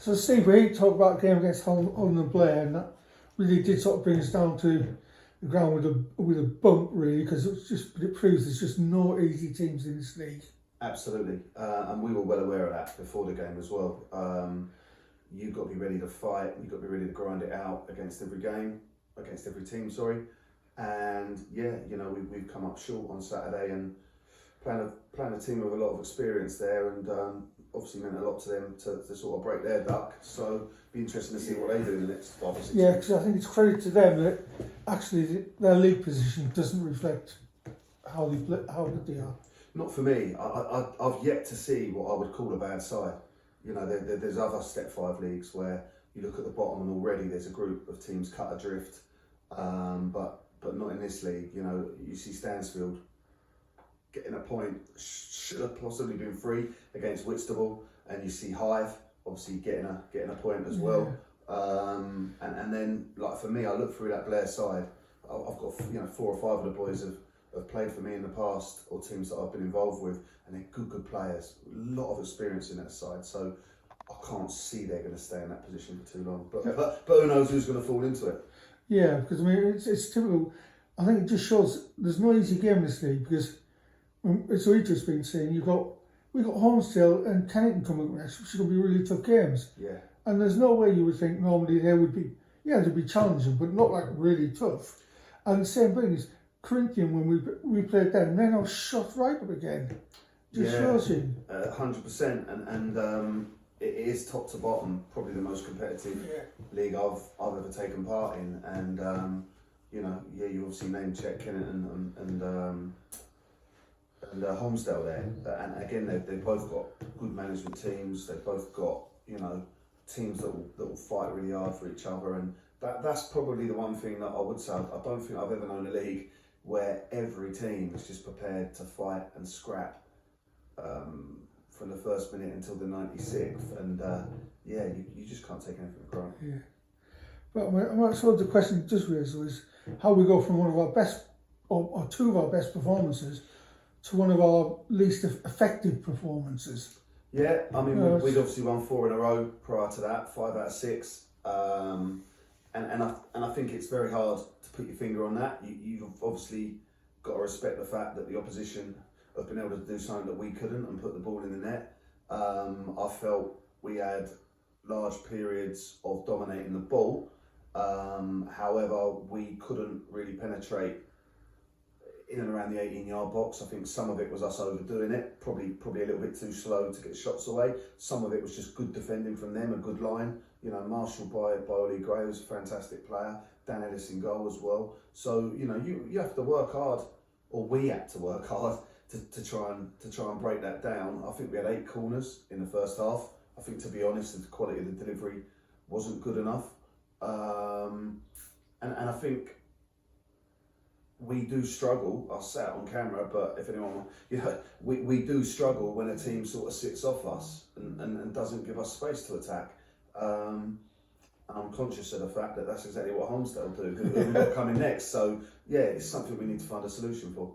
So Steve, we talked about the game against Holland and Blair, and that really did sort of bring us down to the ground with a bump, really, because it proves there's just no easy teams in this league. Absolutely, and we were well aware of that before the game as well. You've got to be ready to fight. You've got to be ready to grind it out against every team. Sorry, and yeah, you know we've come up short on Saturday and playing a team with a lot of experience there, and obviously meant a lot to them to sort of break their duck. So be interesting to see what they do in the next 5 or 6 Yeah, because I think it's credit to them that actually their league position doesn't reflect how good they are. Not for me. I've yet to see what I would call a bad side. You know, there's other Step 5 leagues where you look at the bottom and already there's a group of teams cut adrift, but not in this league. You know, you see Stansfield getting a point, should have possibly been free against Whitstable, and you see Hythe obviously getting a point as well. And then, like for me, I look through that Blair side. I've got 4 or 5 of the boys have played for me in the past, or teams that I've been involved with, and they're good players. A lot of experience in that side, so I can't see they're going to stay in that position for too long. But who knows who's going to fall into it? Yeah, because I mean it's typical. I think it just shows there's no easy game in this league, because as we've just been saying, we've got Holmesdale and Kennington coming up next, which are going to be really tough games. Yeah. And there's no way you would think normally they would be, they'd be challenging, but not like really tough. And the same thing is Corinthian, when we played them, they're now shot right up again. Just shows you. 100%, and it is top to bottom probably the most competitive league I've ever taken part in. And you obviously name check Kennington and Holmesdale there, and again they've both got good management teams. They've both got teams that will fight really hard for each other, and that's probably the one thing that I would say. I don't think I've ever known a league where every team is just prepared to fight and scrap from the first minute until the 96th, and you just can't take anything for granted. Yeah, but I suppose the question just raised was how we go from one of our best or 2 of our best performances to one of our least effective performances. Yeah, I mean, we'd obviously won 4 in a row prior to that, 5 out of 6. And I think it's very hard to put your finger on that. You've obviously got to respect the fact that the opposition have been able to do something that we couldn't and put the ball in the net. I felt we had large periods of dominating the ball. However, we couldn't really penetrate in and around the 18-yard box. I think some of it was us overdoing it, probably a little bit too slow to get shots away. Some of it was just good defending from them, a good line. You know, Marshall by Ollie Gray was a fantastic player. Dan Ellis in goal as well. So you have to work hard, or we had to work hard to try and break that down. I think we had 8 corners in the first half. I think, to be honest, the quality of the delivery wasn't good enough, and I think we do struggle. I say it on camera, but if anyone, we do struggle when a team sort of sits off us and doesn't give us space to attack. I'm conscious of the fact that that's exactly what Holmesdale do, who we've got coming next. So yeah, it's something we need to find a solution for.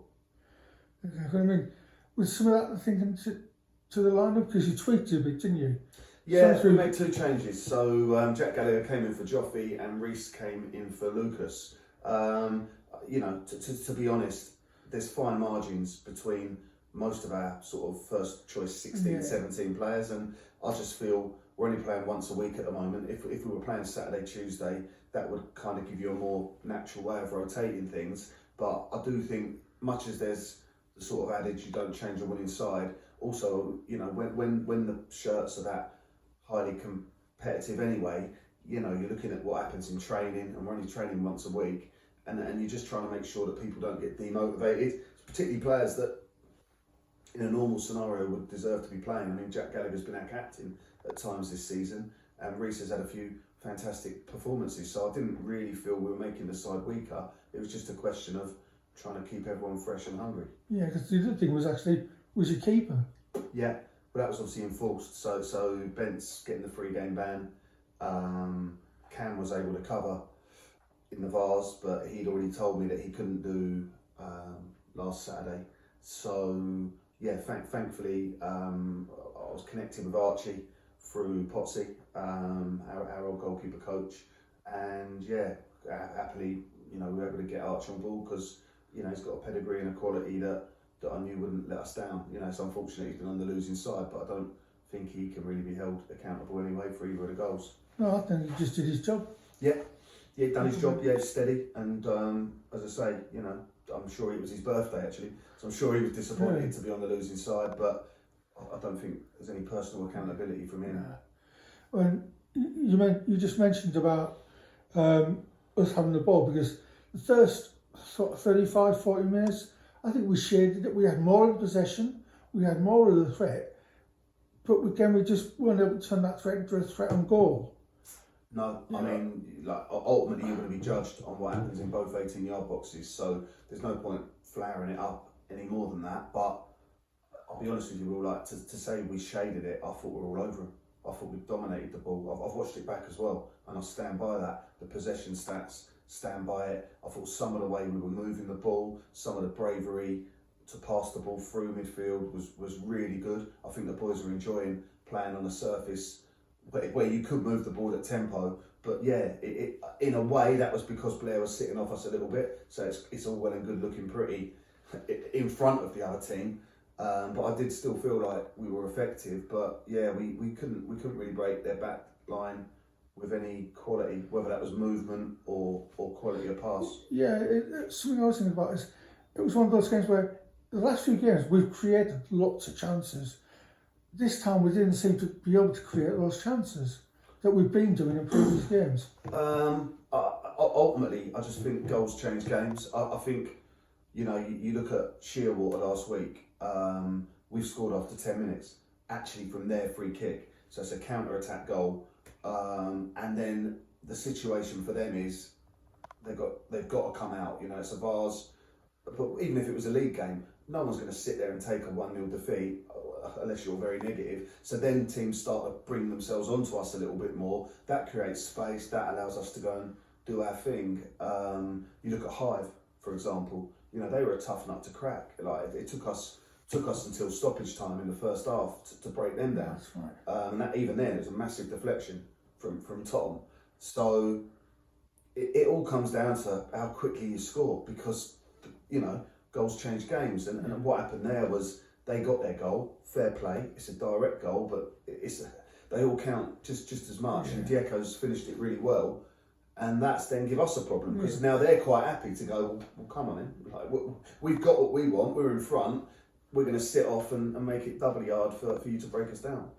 Exactly. I mean, with some of that thinking to the lineup, because you tweaked it a bit, didn't you? Yeah, we made 2 changes. So Jack Gallagher came in for Joffy and Reese came in for Lucas. To be honest, there's fine margins between most of our sort of first choice 16, 17 players, and I just feel we're only playing once a week at the moment. If we were playing Saturday, Tuesday, that would kind of give you a more natural way of rotating things. But I do think, much as there's the sort of adage, you don't change a winning side, also, when the shirts are that highly competitive anyway, you're looking at what happens in training, and we're only training once a week. And you're just trying to make sure that people don't get demotivated, particularly players that in a normal scenario would deserve to be playing. I mean, Jack Gallagher's been our captain at times this season, and Reese has had a few fantastic performances, so I didn't really feel we were making the side weaker. It was just a question of trying to keep everyone fresh and hungry. Yeah, because the other thing was your keeper. Yeah, but that was obviously enforced, so Bent's getting the 3-game ban. Cam was able to cover in the Vars, but he'd already told me that he couldn't do last Saturday. So yeah, thankfully I was connecting with Archie through Potsy, our old goalkeeper coach, and happily, we were able to get Archie on board because, he's got a pedigree and a quality that I knew wouldn't let us down. It's unfortunate he's been on the losing side, but I don't think he can really be held accountable anyway for either of the goals. No, I think he just did his job. Yeah, done his job. Yeah, steady, and as I say, I'm sure it was his birthday actually, so I'm sure he was disappointed to be on the losing side, but I don't think there's any personal accountability from him. When you just mentioned about us having the ball, because the first sort of 35, 40 minutes, I think we shaded it. We had more of the possession, we had more of the threat, but again, we just weren't able to turn that threat into a threat on goal. No, I mean, ultimately you're going to be judged on what happens in both 18-yard boxes, so there's no point flaring it up any more than that. But I'll be honest with you, Will, to say we shaded it, I thought we were all over them. I thought we dominated the ball. I've watched it back as well, and I stand by that. The possession stats, stand by it. I thought some of the way we were moving the ball, some of the bravery to pass the ball through midfield was really good. I think the boys were enjoying playing on a surface where you could move the ball at tempo, but in a way that was because Blair was sitting off us a little bit, so it's all well and good looking pretty in front of the other team, but I did still feel like we were effective. But we couldn't really break their back line with any quality, whether that was movement or quality of pass. Something I was thinking about is it was one of those games where the last few games we've created lots of chances. This time we didn't seem to be able to create those chances that we've been doing in previous games. Ultimately, I just think goals change games. I think, you look at Shearwater last week, we've scored after 10 minutes, actually from their free kick. So it's a counter-attack goal. And then the situation for them is they've got to come out. It's a vase. But even if it was a league game, no one's going to sit there and take a 1-0 defeat unless you're very negative. So then teams start to bring themselves onto us a little bit more. That creates space. That allows us to go and do our thing. You look at Hive, for example. They were a tough nut to crack. It took us until stoppage time in the first half to break them down. That's right. And that, even then, it was a massive deflection from Tom. So it all comes down to how quickly you score, because goals change games, and what happened there was they got their goal, fair play. It's a direct goal, but they all count just as much. And Dieko's finished it really well, and that's then give us a problem, because now they're quite happy to go, well, come on in, we've got what we want, we're in front, we're going to sit off and make it doubly hard for you to break us down.